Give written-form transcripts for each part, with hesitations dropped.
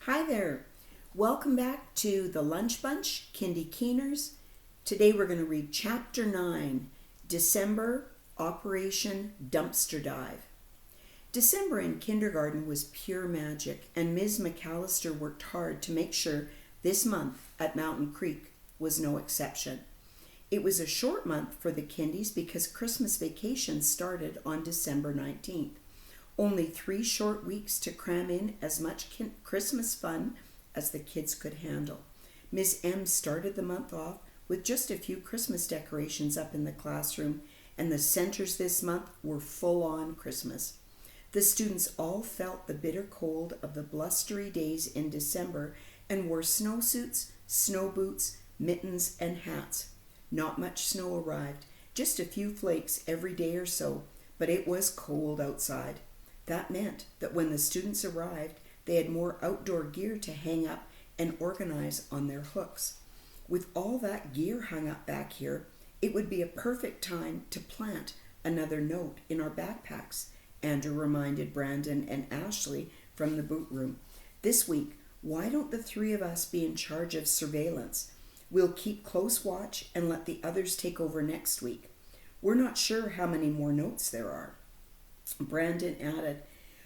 Hi there. Welcome back to the Lunch Bunch, Kindie Keeners. Today we're going to read Chapter 9, December, Operation Dumpster Dive. December in kindergarten was pure magic, and Ms. McAllister worked hard to make sure this month at Mountain Creek was no exception. It was a short month for the Kindies because Christmas vacation started on December 19th. Only 3 short weeks to cram in as much Christmas fun as the kids could handle. Ms. M started the month off with just a few Christmas decorations up in the classroom, and the centers this month were full-on Christmas. The students all felt the bitter cold of the blustery days in December and wore snowsuits, snow boots, mittens, and hats. Not much snow arrived, just a few flakes every day or so, but it was cold outside. That meant that when the students arrived, they had more outdoor gear to hang up and organize on their hooks. With all that gear hung up back here, it would be a perfect time to plant another note in our backpacks, Andrew reminded Brandon and Ashley from the boot room. This week, why don't the 3 of us be in charge of surveillance? We'll keep close watch and let the others take over next week. We're not sure how many more notes there are. Brandon added,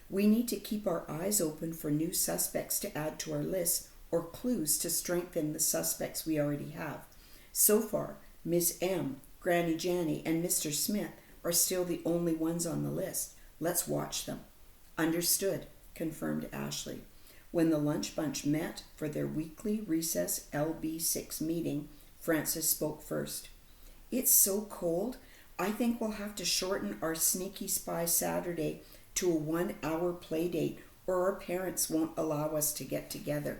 we need to keep our eyes open for new suspects to add to our list or clues to strengthen the suspects we already have. So far, Miss M, Granny Janny, and Mr. Smith are still the only ones on the list. Let's watch them. Understood, confirmed Ashley. When the lunch bunch met for their weekly recess LB6 meeting, Frances spoke first. It's so cold. I think we'll have to shorten our Sneaky Spy Saturday to a 1-hour play date, or our parents won't allow us to get together.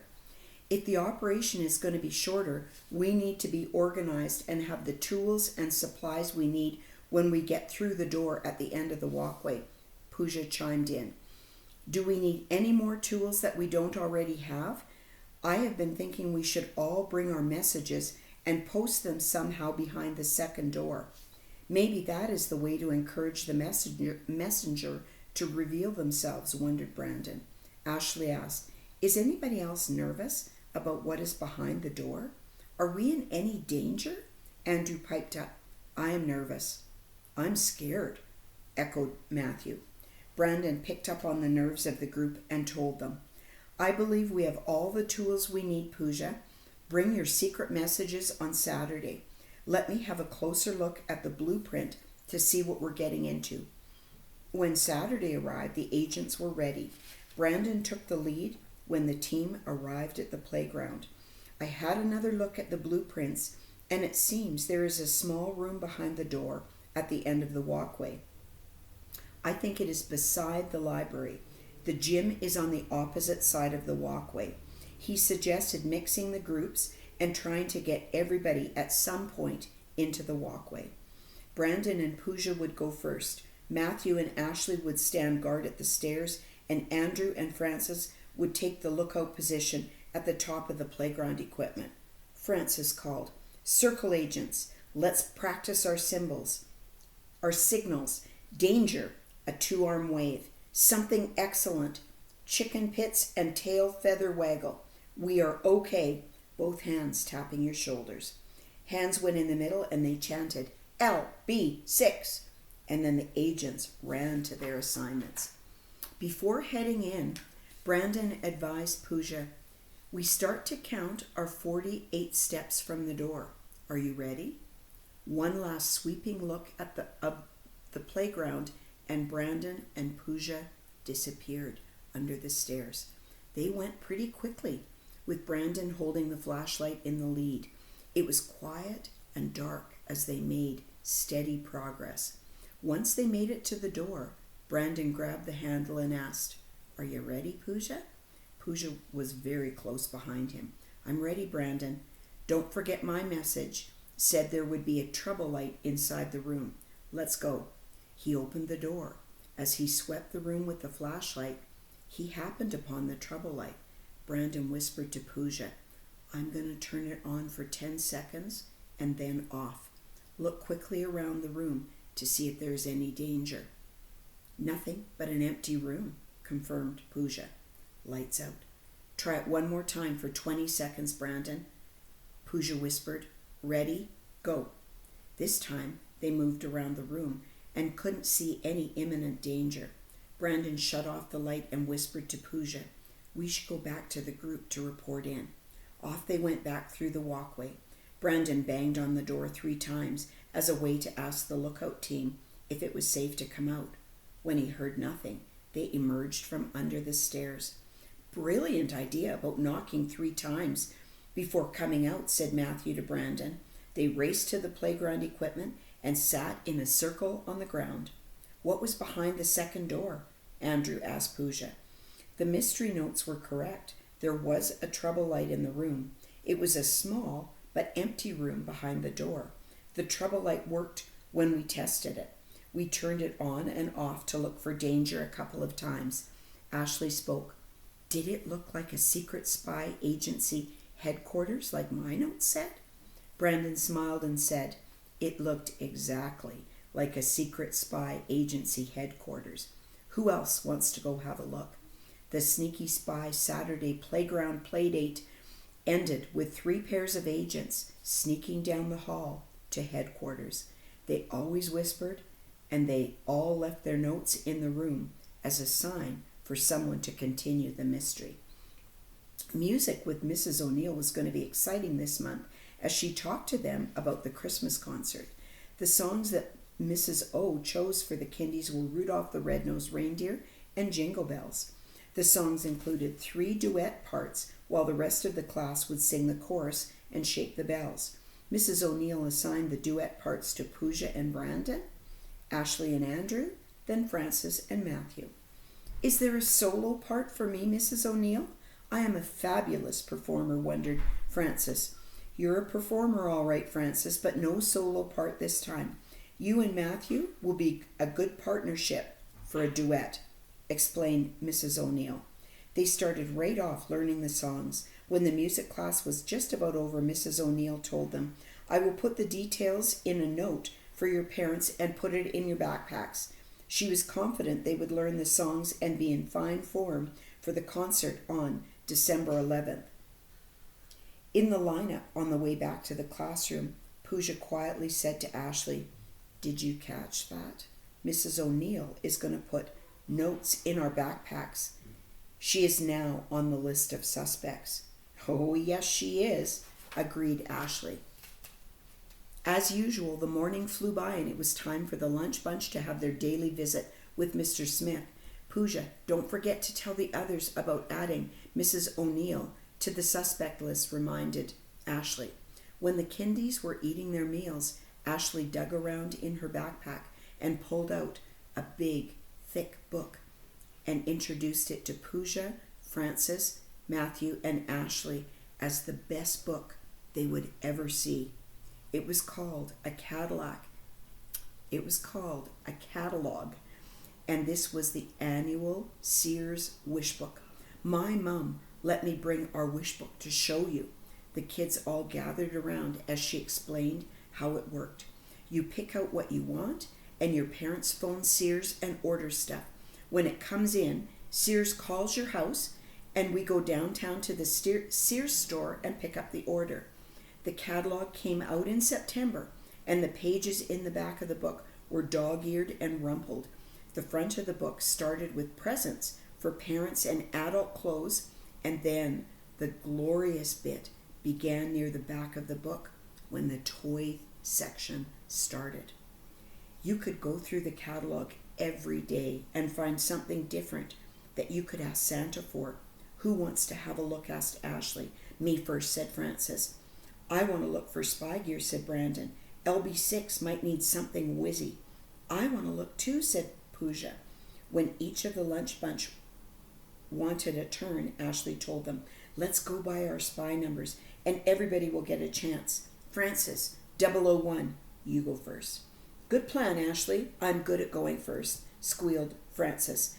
If the operation is going to be shorter, we need to be organized and have the tools and supplies we need when we get through the door at the end of the walkway, Pooja chimed in. Do we need any more tools that we don't already have? I have been thinking we should all bring our messages and post them somehow behind the second door. Maybe that is the way to encourage the messenger to reveal themselves, wondered Brandon. Ashley asked, is anybody else nervous about what is behind the door? Are we in any danger? Andrew piped up. I am nervous. I'm scared, echoed Matthew. Brandon picked up on the nerves of the group and told them, I believe we have all the tools we need, Pooja. Bring your secret messages on Saturday. Let me have a closer look at the blueprint to see what we're getting into. When Saturday arrived, the agents were ready. Brandon took the lead when the team arrived at the playground. I had another look at the blueprints, and it seems there is a small room behind the door at the end of the walkway. I think it is beside the library. The gym is on the opposite side of the walkway. He suggested mixing the groups and trying to get everybody at some point into the walkway. Brandon and Pooja would go first. Matthew and Ashley would stand guard at the stairs, and Andrew and Frances would take the lookout position at the top of the playground equipment. Frances called, Circle agents, let's practice our symbols. Our signals. Danger, a 2-arm wave. Something excellent. Chicken pits and tail feather waggle. We are okay. Both hands tapping your shoulders. Hands went in the middle and they chanted, LB6. And then the agents ran to their assignments. Before heading in, Brandon advised Pooja, we start to count our 48 steps from the door. Are you ready? One last sweeping look at the playground, and Brandon and Pooja disappeared under the stairs. They went pretty quickly, with Brandon holding the flashlight in the lead. It was quiet and dark as they made steady progress. Once they made it to the door, Brandon grabbed the handle and asked, Are you ready, Pooja? Pooja was very close behind him. I'm ready, Brandon. Don't forget my message. Said there would be a trouble light inside the room. Let's go. He opened the door. As he swept the room with the flashlight, he happened upon the trouble light. Brandon whispered to Pooja, I'm going to turn it on for 10 seconds and then off. Look quickly around the room to see if there's any danger. Nothing but an empty room, confirmed Pooja. Lights out. Try it one more time for 20 seconds, Brandon. Pooja whispered. Ready? Go. This time, they moved around the room and couldn't see any imminent danger. Brandon shut off the light and whispered to Pooja, we should go back to the group to report in. Off they went back through the walkway. Brandon banged on the door 3 times as a way to ask the lookout team if it was safe to come out. When he heard nothing, they emerged from under the stairs. Brilliant idea about knocking 3 times before coming out, said Matthew to Brandon. They raced to the playground equipment and sat in a circle on the ground. What was behind the second door? Andrew asked Pooja. The mystery notes were correct. There was a trouble light in the room. It was a small but empty room behind the door. The trouble light worked when we tested it. We turned it on and off to look for danger a couple of times. Ashley spoke. Did it look like a secret spy agency headquarters like my notes said? Brandon smiled and said, it looked exactly like a secret spy agency headquarters. Who else wants to go have a look? The Sneaky Spy Saturday playground playdate ended with 3 pairs of agents sneaking down the hall to headquarters. They always whispered, and they all left their notes in the room as a sign for someone to continue the mystery. Music with Mrs. O'Neill was going to be exciting this month as she talked to them about the Christmas concert. The songs that Mrs. O chose for the Kindies were Rudolph the Red-Nosed Reindeer and Jingle Bells. The songs included 3 duet parts, while the rest of the class would sing the chorus and shake the bells. Mrs. O'Neill assigned the duet parts to Pooja and Brandon, Ashley and Andrew, then Francis and Matthew. Is there a solo part for me, Mrs. O'Neill? I am a fabulous performer, wondered Francis. You're a performer, all right, Francis, but no solo part this time. You and Matthew will be a good partnership for a duet, explained Mrs. O'Neill. They started right off learning the songs. When the music class was just about over, Mrs. O'Neill told them, I will put the details in a note for your parents and put it in your backpacks. She was confident they would learn the songs and be in fine form for the concert on December 11th. In the lineup on the way back to the classroom, Pooja quietly said to Ashley, Did you catch that? Mrs. O'Neill is going to put notes in our backpacks. She is now on the list of suspects. Oh, yes, she is, agreed Ashley. As usual, the morning flew by and it was time for the lunch bunch to have their daily visit with Mr. Smith. Pooja, don't forget to tell the others about adding Mrs. O'Neill to the suspect list, reminded Ashley. When the Kindies were eating their meals, Ashley dug around in her backpack and pulled out a big, thick book and introduced it to Pooja, Francis, Matthew, and Ashley as the best book they would ever see. It was called a catalog. And this was the annual Sears Wish Book. My mom let me bring our wish book to show you. The kids all gathered around as she explained how it worked. You pick out what you want, and your parents phone Sears and order stuff. When it comes in, Sears calls your house, and we go downtown to the Sears store and pick up the order. The catalog came out in September, and the pages in the back of the book were dog-eared and rumpled. The front of the book started with presents for parents and adult clothes, and then the glorious bit began near the back of the book when the toy section started. You could go through the catalog every day and find something different that you could ask Santa for. Who wants to have a look? Asked Ashley. Me first, said Francis. I want to look for spy gear, said Brandon. LB6 might need something whizzy. I want to look too, said Pooja. When each of the lunch bunch wanted a turn, Ashley told them, let's go by our spy numbers and everybody will get a chance. Francis, 001, you go first. Good plan, Ashley. I'm good at going first, squealed Francis.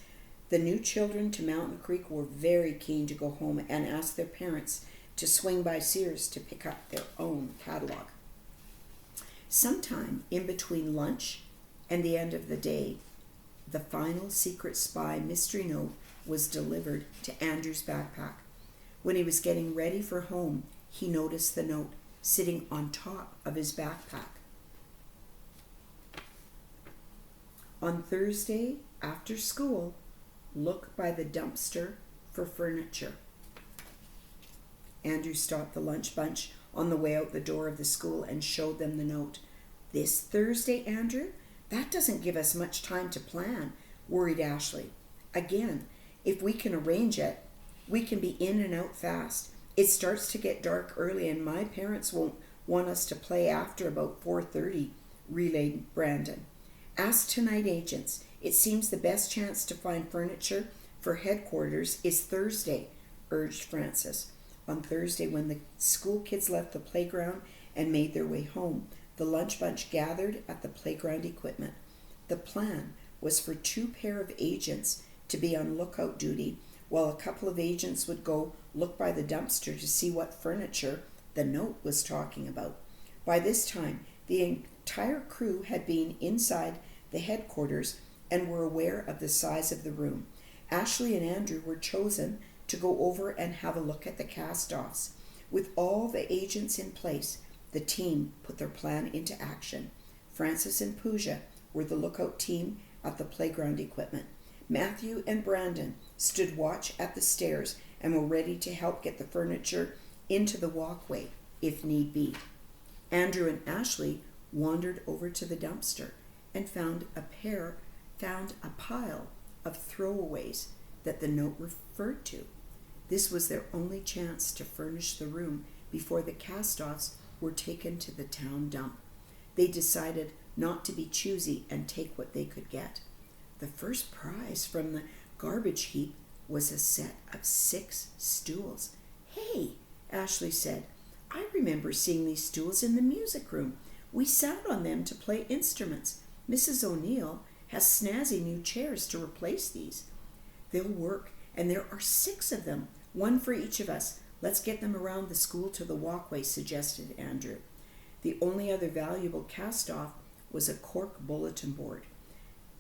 The new children to Mountain Creek were very keen to go home and asked their parents to swing by Sears to pick up their own catalog. Sometime in between lunch and the end of the day, the final secret spy mystery note was delivered to Andrew's backpack. When he was getting ready for home, he noticed the note sitting on top of his backpack. On Thursday after school, look by the dumpster for furniture. Andrew stopped the lunch bunch on the way out the door of the school and showed them the note. This Thursday, Andrew? That doesn't give us much time to plan, worried Ashley. Again, if we can arrange it, we can be in and out fast. It starts to get dark early and my parents won't want us to play after about 4:30, relayed Brandon. Ask tonight agents. It seems the best chance to find furniture for headquarters is Thursday, urged Francis. On Thursday, when the school kids left the playground and made their way home, the lunch bunch gathered at the playground equipment. The plan was for 2 pair of agents to be on lookout duty, while a couple of agents would go look by the dumpster to see what furniture the note was talking about. By this time, the entire crew had been inside the headquarters and were aware of the size of the room. Ashley and Andrew were chosen to go over and have a look at the cast-offs. With all the agents in place, the team put their plan into action. Francis and Pooja were the lookout team at the playground equipment. Matthew and Brandon stood watch at the stairs and were ready to help get the furniture into the walkway if need be. Andrew and Ashley wandered over to the dumpster and found a pile of throwaways that the note referred to. This was their only chance to furnish the room before the cast-offs were taken to the town dump. They decided not to be choosy and take what they could get. The first prize from the garbage heap was a set of 6 stools. Hey, Ashley said, I remember seeing these stools in the music room. We sat on them to play instruments. Mrs. O'Neill has snazzy new chairs to replace these. They'll work, and there are 6 of them, 1 for each of us. Let's get them around the school to the walkway, suggested Andrew. The only other valuable cast-off was a cork bulletin board.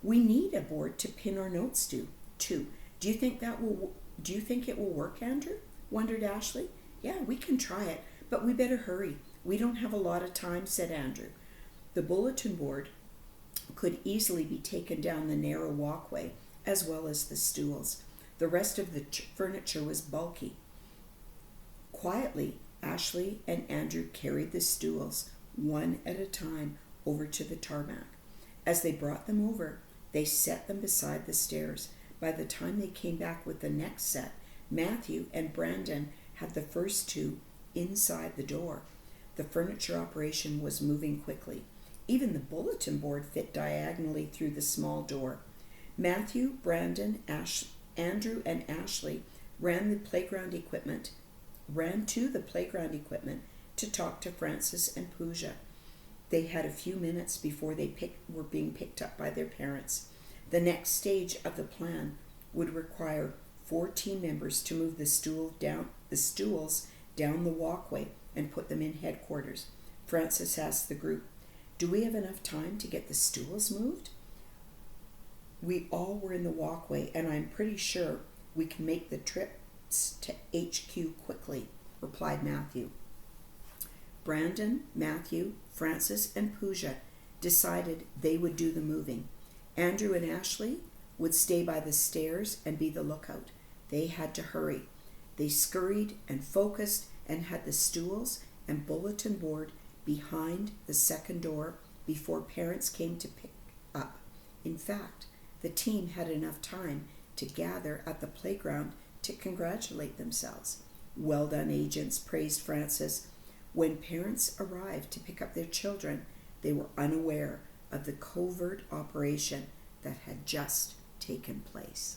We need a board to pin our notes to, too. Do you think it will work, Andrew? Wondered Ashley. Yeah, we can try it, but we better hurry. We don't have a lot of time, said Andrew. The bulletin board could easily be taken down the narrow walkway, as well as the stools. The rest of the furniture was bulky. Quietly, Ashley and Andrew carried the stools, one at a time, over to the tarmac. As they brought them over, they set them beside the stairs. By the time they came back with the next set, Matthew and Brandon had the first 2 inside the door. The furniture operation was moving quickly. Even the bulletin board fit diagonally through the small door. Matthew, Brandon, Andrew, and Ashley ran to the playground equipment to talk to Francis and Pooja. They had a few minutes before they were being picked up by their parents. The next stage of the plan would require 4 team members to move the stools down the walkway and put them in headquarters. Francis asked the group, "Do we have enough time to get the stools moved?" "We all were in the walkway, and I'm pretty sure we can make the trips to HQ quickly," replied Matthew. Brandon, Matthew, Francis, and Pooja decided they would do the moving. Andrew and Ashley would stay by the stairs and be the lookout. They had to hurry. They scurried and focused and had the stools and bulletin board behind the second door before parents came to pick up. In fact, the team had enough time to gather at the playground to congratulate themselves. "Well done, agents," praised Francis. When parents arrived to pick up their children, they were unaware of the covert operation that had just taken place.